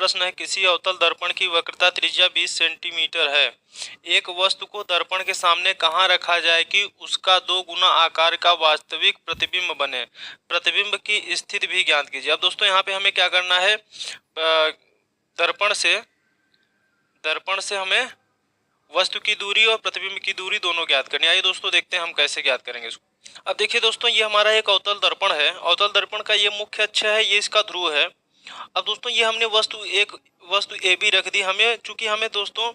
प्रश्न है, किसी अवतल दर्पण की वक्रता त्रिज्या 20 सेंटीमीटर है। एक वस्तु को दर्पण के सामने कहाँ रखा जाए कि उसका 2 गुना आकार का वास्तविक प्रतिबिंब बने। प्रतिबिंब की स्थिति भी ज्ञात कीजिए। अब दोस्तों यहाँ पे हमें क्या करना है, दर्पण से हमें वस्तु की दूरी और प्रतिबिंब की दूरी दोनों ज्ञात करनी है। आइए दोस्तों देखते हैं हम कैसे ज्ञात करेंगे इसको। अब देखिए दोस्तों, ये हमारा एक अवतल दर्पण है। अवतल दर्पण का ये मुख्य अक्ष है, ये इसका ध्रुव है। अब दोस्तों ये हमने वस्तु ए बी रख दी। चूंकि हमें दोस्तों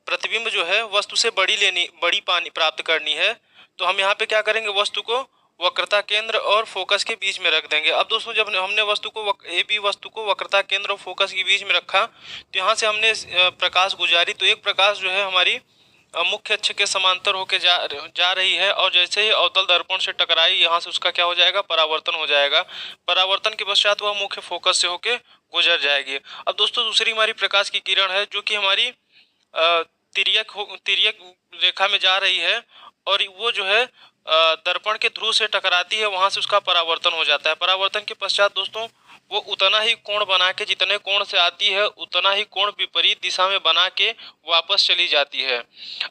प्रतिबिंब जो है वस्तु से बड़ी पानी प्राप्त करनी है, तो हम यहाँ पे क्या करेंगे, वस्तु को वक्रता केंद्र और फोकस के बीच में रख देंगे। अब दोस्तों जब हमने वस्तु को वक्रता केंद्र और फोकस के बीच में रखा, तो यहाँ से हमने प्रकाश गुजारी, तो एक प्रकाश जो है हमारी मुख्य अक्ष के समांतर होके जा रही है, और जैसे ही अवतल दर्पण से टकराई, यहाँ से उसका क्या हो जाएगा, परावर्तन हो जाएगा। परावर्तन के पश्चात वह मुख्य फोकस से होके गुजर जाएगी। अब दोस्तों दूसरी हमारी प्रकाश की किरण है, जो कि हमारी तिर्यक रेखा में जा रही है, और वो जो है दर्पण के ध्रुव से टकराती है, वहां से उसका परावर्तन हो जाता है। परावर्तन के पश्चात दोस्तों वो उतना ही कोण बना के, जितने कोण से आती है उतना ही कोण विपरीत दिशा में बना के वापस चली जाती है।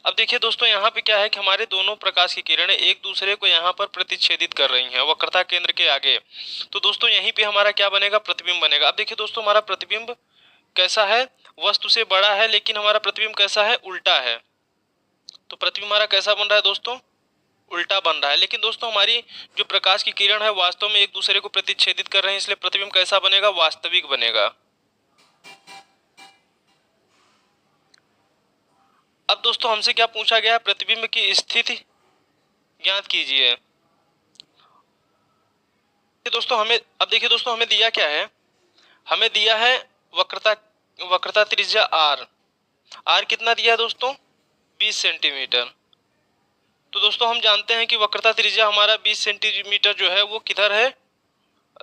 अब देखिए दोस्तों, यहाँ पे क्या है कि हमारे दोनों प्रकाश की किरणें एक दूसरे को यहाँ पर प्रतिच्छेदित कर रही हैं वक्रता केंद्र के आगे। तो दोस्तों यहीं पे हमारा क्या बनेगा, प्रतिबिंब बनेगा। अब देखिए दोस्तों, हमारा प्रतिबिंब कैसा है, वस्तु से बड़ा है, लेकिन हमारा प्रतिबिंब कैसा है, उल्टा है। तो प्रतिबिंब हमारा कैसा बन रहा है दोस्तों, उल्टा बन रहा है। लेकिन दोस्तों हमारी जो प्रकाश की किरण है वास्तव में एक दूसरे को प्रतिच्छेदित कर रहे हैं, इसलिए प्रतिबिंब कैसा बनेगा, वास्तविक बनेगा। अब दोस्तों हमसे क्या पूछा गया है, प्रतिबिंब की स्थिति ज्ञात कीजिए। दोस्तों हमें दिया क्या है, हमें दिया है वक्रता त्रिज्या आर कितना दिया है दोस्तों, 20 सेंटीमीटर। तो दोस्तों हम जानते हैं कि वक्रता त्रिज्या हमारा 20 सेंटीमीटर जो है वो किधर है,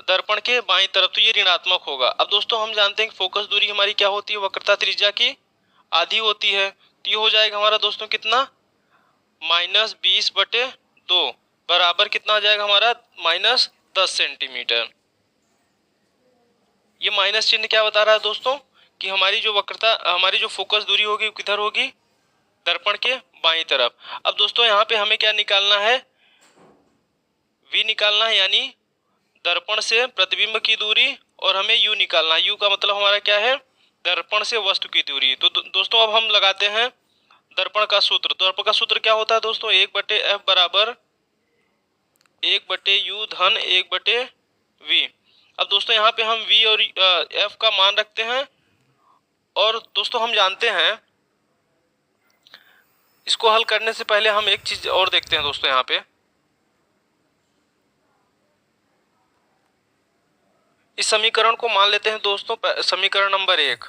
दर्पण के बाईं तरफ, तो ये ऋणात्मक होगा। अब दोस्तों हम जानते हैं कि फोकस दूरी हमारी क्या होती है, वक्रता त्रिज्या की आधी होती है, तो ये हो जाएगा हमारा दोस्तों कितना, -20/2 बराबर कितना आ जाएगा हमारा, -10 सेंटीमीटर। ये माइनस चिन्ह क्या बता रहा है दोस्तों, कि हमारी जो फोकस दूरी होगी किधर होगी, दर्पण के बाईं तरफ। अब दोस्तों यहाँ पे हमें क्या निकालना है, v निकालना है, यानी दर्पण से प्रतिबिंब की दूरी, और हमें u निकालना है। u का मतलब हमारा क्या है, दर्पण से वस्तु की दूरी। तो दोस्तों अब हम लगाते हैं दर्पण का सूत्र। दर्पण का सूत्र क्या होता है दोस्तों, 1/f बराबर 1/u धन 1/v। अब दोस्तों यहाँ पे हम v और f का मान रखते हैं, और दोस्तों हम जानते हैं, इसको हल करने से पहले हम एक चीज और देखते हैं दोस्तों। यहाँ पे इस समीकरण को मान लेते हैं दोस्तों समीकरण नंबर 1।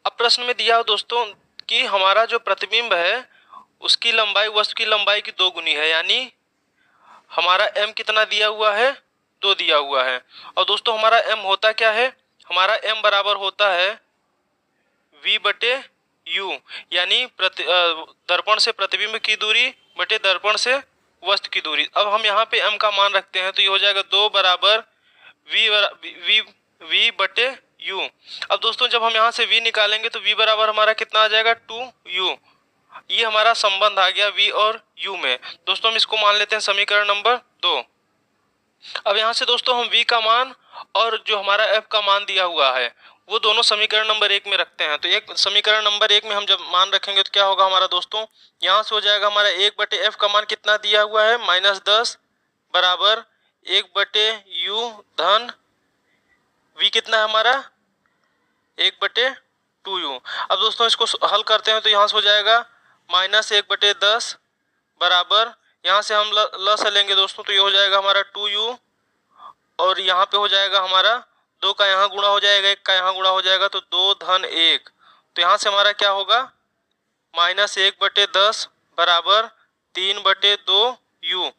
अब प्रश्न में दिया हो दोस्तों कि हमारा जो प्रतिबिंब है उसकी लंबाई वस्तु की लंबाई की 2 गुनी है, यानी हमारा m कितना दिया हुआ है, 2 दिया हुआ है। और दोस्तों हमारा m होता क्या है, हमारा m बराबर होता है v/u, यानी दर्पण से प्रतिबिंब की दूरी बटे दर्पण से वस्तु की दूरी। अब हम यहाँ पे m का मान रखते हैं, तो ये हो जाएगा 2 बराबर v/u। अब दोस्तों जब हम यहाँ से v निकालेंगे तो v बराबर हमारा कितना आ जाएगा, 2u। ये हमारा संबंध आ गया v और u में। दोस्तों हम इसको मान लेते हैं समीकरण नंबर 2। अब यहाँ से दोस्तों हम v का मान और जो हमारा f का मान दिया हुआ है वो दोनों समीकरण नंबर 1 में रखते हैं। तो एक समीकरण नंबर 1 में हम जब मान रखेंगे तो क्या होगा हमारा दोस्तों, यहाँ से हो जाएगा हमारा 1/f का मान कितना दिया हुआ है, -10 बराबर 1/u धन v कितना है हमारा, 1/2u। अब दोस्तों इसको हल करते हैं तो यहाँ से हो जाएगा -1/10 बराबर, यहाँ से हम लस लेंगे दोस्तों, तो ये हो जाएगा हमारा 2u, और यहाँ पे हो जाएगा हमारा 2 का यहाँ गुणा हो जाएगा, 1 का यहाँ गुणा हो जाएगा, तो 2 धन 1। तो यहाँ से हमारा क्या होगा, -1/10 बराबर 3/2u।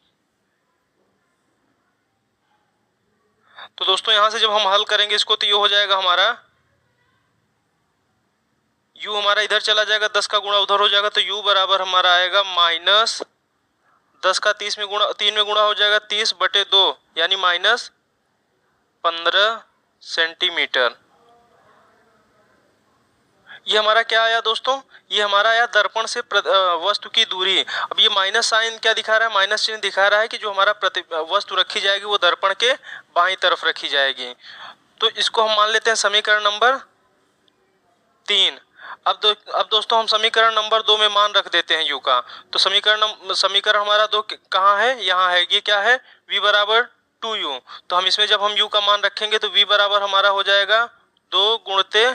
तो दोस्तों यहाँ से जब हम हल करेंगे इसको तो ये हो जाएगा हमारा u हमारा इधर चला जाएगा, 10 का गुणा उधर हो जाएगा, तो u बराबर हमारा आएगा -10 का 3 में गुणा हो जाएगा 30/2, यानी -15 सेंटीमीटर। ये हमारा क्या आया दोस्तों, ये हमारा आया दर्पण से वस्तु की दूरी। अब ये माइनस साइन क्या दिखा रहा है, माइनस चिन्ह दिखा रहा है कि जो हमारा वस्तु रखी जाएगी वो दर्पण के बाईं तरफ रखी जाएगी। तो इसको हम मान लेते हैं समीकरण नंबर 3। अब दोस्तों हम समीकरण नंबर 2 में मान रख देते हैं u का। तो समीकरण हमारा 2 कहाँ है, यहाँ है। ये क्या है, v बराबर 2u। तो हम इसमें जब हम u का मान रखेंगे तो v बराबर हमारा हो जाएगा 2 गुणते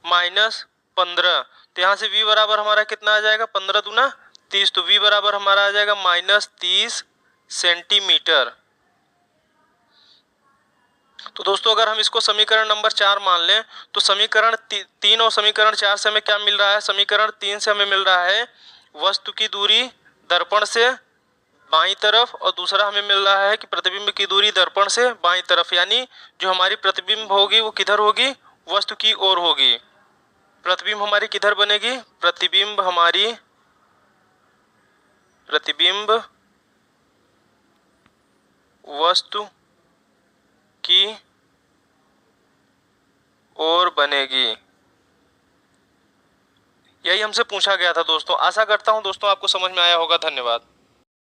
-15। तो यहाँ से v बराबर हमारा कितना आ जाएगा, 15 दूना 30। तो v बराबर हमारा आ जाएगा -30 सेंटीमीटर। तो दोस्तों अगर हम इसको समीकरण नंबर 4 मान लें तो समीकरण 3 और समीकरण 4 से हमें क्या मिल रहा है, समीकरण 3 से हमें मिल रहा है वस्तु की दूरी दर्पण से बाईं तरफ, और दूसरा हमें मिल रहा है कि प्रतिबिंब की दूरी दर्पण से बाईं तरफ। यानी जो हमारी प्रतिबिंब होगी वो किधर होगी, वस्तु की ओर होगी। प्रतिबिंब हमारी किधर बनेगी, प्रतिबिंब वस्तु की ओर बनेगी। यही हमसे पूछा गया था दोस्तों। आशा करता हूं दोस्तों आपको समझ में आया होगा। धन्यवाद।